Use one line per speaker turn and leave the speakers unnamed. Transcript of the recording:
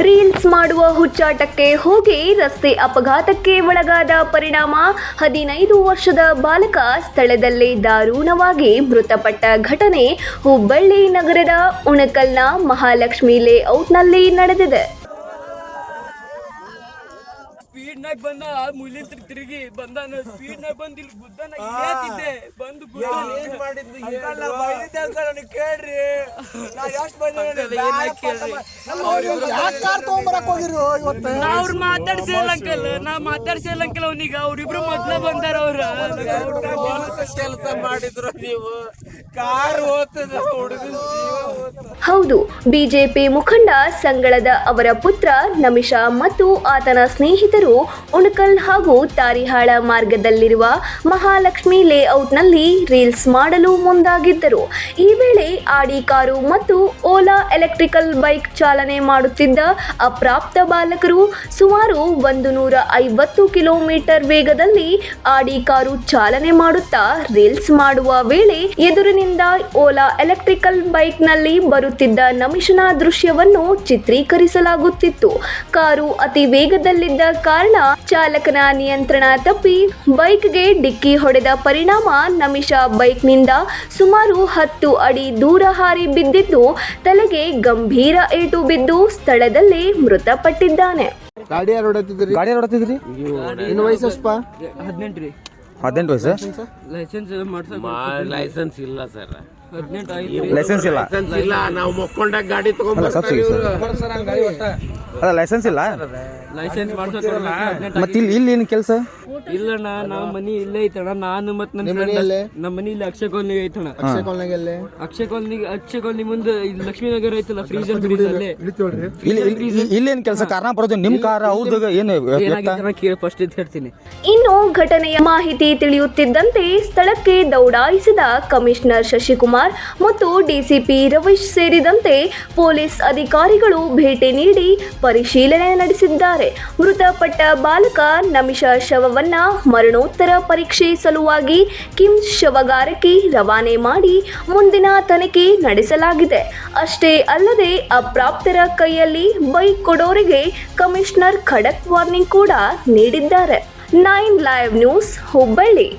Reels ಮಾಡುವ ಹುಚ್ಚಾಟಕ್ಕೆ ಹೋಗಿ ರಸ್ತೆ ಅಪಘಾತಕ್ಕೆ ಒಳಗಾದ ಪರಿಣಾಮ 15 ವರ್ಷದ ಬಾಲಕ ಸ್ಥಳದಲ್ಲೇ ದಾರುಣವಾಗಿ ಮೃತಪಟ್ಟ ಘಟನೆ ಹುಬ್ಬಳ್ಳಿ ನಗರದ ಉಣಕಲ್ನ ಮಹಾಲಕ್ಷ್ಮಿ ಲೇಔಟ್ನಲ್ಲಿ ನಡೆದಿದೆ.
ಸ್ಪೀಡ್ನಾಗ ಬಂದ ಮುಲಿಂತ್ರ ತಿರುಗಿ ಬಂದಾನ ಸ್ಪೀಡ್ನಾಗ ಬಂದು ಇಲ್ಲಿ ಗುದ್ದಾನ ಹೇಳ್ತಿದ್ದೆ ಬಂದು ಕೇಳ್ರಿ ಅವ್ರು ಮಾತಾಡ್ಸಿಲ್ಲಂಕಲ್ ನಾ ಮಾತಾಡ್ಸಿಲ್ಲಂಕಲ್ ಅವನಿಗೆ ಅವ್ರಿಬ್ರು ಮೊದ್ಲ ಬಂದಾರ ಅವ್ರ ಕೆಲಸ ಮಾಡಿದ್ರು ನೀವು ಕಾರ್ ಹೋಗ್ತದ ಹುಡುಗನ.
ಹೌದು, ಬಿಜೆಪಿ ಮುಖಂಡ ಸಂಗಳದ ಅವರ ಪುತ್ರ ನಮಿಷ ಮತ್ತು ಆತನ ಸ್ನೇಹಿತರು ಉಣಕಲ್ ಹಾಗೂ ತಾರಿಹಾಳ ಮಾರ್ಗದಲ್ಲಿರುವ ಮಹಾಲಕ್ಷ್ಮಿ ಲೇಔಟ್ನಲ್ಲಿ ರೀಲ್ಸ್ ಮಾಡಲು ಮುಂದಾಗಿದ್ದರು. ಈ ವೇಳೆ ಆಡಿ ಕಾರು ಮತ್ತು ಓಲಾ ಎಲೆಕ್ಟ್ರಿಕಲ್ ಬೈಕ್ ಚಾಲನೆ ಮಾಡುತ್ತಿದ್ದ ಅಪ್ರಾಪ್ತ ಬಾಲಕರು ಸುಮಾರು 150 ಕಿಲೋಮೀಟರ್ ವೇಗದಲ್ಲಿ ಆಡಿ ಕಾರು ಚಾಲನೆ ಮಾಡುತ್ತಾ ರೀಲ್ಸ್ ಮಾಡುವ ವೇಳೆ ಎದುರಿನಿಂದ ಓಲಾ ಎಲೆಕ್ಟ್ರಿಕಲ್ ಬೈಕ್ನಲ್ಲಿ ಬರುತ್ತಿದ್ದ ನಮಿಷನ ದೃಶ್ಯವನ್ನು ಚಿತ್ರೀಕರಿಸಲಾಗುತ್ತಿತ್ತು. ಕಾರು ಅತಿ ವೇಗದಲ್ಲಿದ್ದ ಕಾರಣ ಚಾಲಕನ ನಿಯಂತ್ರಣ ತಪ್ಪಿ ಬೈಕ್ಗೆ ಡಿಕ್ಕಿ ಹೊಡೆದ ಪರಿಣಾಮ ನಮಿಷ ಬೈಕ್ನಿಂದ ಸುಮಾರು 10 ಅಡಿ ದೂರ ಹಾರಿ ಬಿದ್ದಿದ್ದು ತಲೆಗೆ ಗಂಭೀರ ಏಟು ಬಿದ್ದು ಸ್ಥಳದಲ್ಲೇ ಮೃತಪಟ್ಟಿದ್ದಾನೆ.
ಗಾಡಿ ಯಾರು ಹೊಡತಿದ್ರಿ? ಇನ್ನು ವಯಸ್ಸು ಎಷ್ಟಪ್ಪ?
18 ರೀ.
18 ವಯಸ್ಸು?
ಲೈಸೆನ್ಸ್ ಇಲ್ಲ ಸರ್.
ಲೈಸೆನ್ಸ್ ಇಲ್ಲ.
ನಾವು ಮಕ್ಕೊಂಡಾಗ ಗಾಡಿ ತಗೊಂಡ್
ಲೈಸೆನ್ಸ್ ಇಲ್ಲ.
ಲೈಸೆನ್ಸ್
ಮತ್ತೆ ಇಲ್ಲಿ ಏನು ಕೆಲಸ?
ಇಲ್ಲಣ್ಣ ನಾವು ಮನಿ ಇಲ್ಲೇ ಐತಣ್ಣ. ನಾನು ಮತ್ ನಮ್ಮ ಮನಿ ಇಲ್ಲಿ ಅಕ್ಷಯ ಕಾಲನಿ ಐತಣ್ಣ. ಅಕ್ಷಯ ಕಾಲನಿ ಮುಂದೆ ಲಕ್ಷ್ಮೀನಗರ ಐತಲ್ಲ ಫ್ರೀಜರ್ ಅಲ್ಲೇ.
ಇಲ್ಲೇನು ಕೆಲಸ? ಕಾರಣ ಬರೋದು ನಿಮ್ ಕಾರ ಅವ್ರದಾಗ ಏನು
ಫಸ್ಟ್ ಇದು ಹೇಳ್ತೀನಿ.
ಇನ್ನು ಘಟನೆಯ ಮಾಹಿತಿ ತಿಳಿಯುತ್ತಿದ್ದಂತೆ ಸ್ಥಳಕ್ಕೆ ದೌಡಾಯಿಸಿದ ಕಮಿಷನರ್ ಶಶಿಕುಮಾರ್ ಮತ್ತು ಡಿಸಿಪಿ ರವೀಶ್ ಸೇರಿದಂತೆ ಪೊಲೀಸ್ ಅಧಿಕಾರಿಗಳು ಭೇಟಿ ನೀಡಿ ಪರಿಶೀಲನೆ ನಡೆಸಿದ್ದಾರೆ. ಮೃತಪಟ್ಟ ಬಾಲಕ ನಮಿಷ ಶವವನ್ನ ಮರಣೋತ್ತರ ಪರೀಕ್ಷೆ ಸಲುವಾಗಿ ಕಿಮ್ಸ್ ಶವಗಾರಕ್ಕೆ ರವಾನೆ ಮಾಡಿ ಮುಂದಿನ ತನಿಖೆ ನಡೆಸಲಾಗಿದೆ. ಅಷ್ಟೇ ಅಲ್ಲದೆ ಅಪ್ರಾಪ್ತರ ಕೈಯಲ್ಲಿ ಬೈಕ್ ಕೊಡೋರಿಗೆ ಕಮಿಷನರ್ ಖಡಕ್ ವಾರ್ನಿಂಗ್ ಕೂಡ ನೀಡಿದ್ದಾರೆ. 9 ಲೈವ್ ನ್ಯೂಸ್ ಹುಬ್ಬಳ್ಳಿ.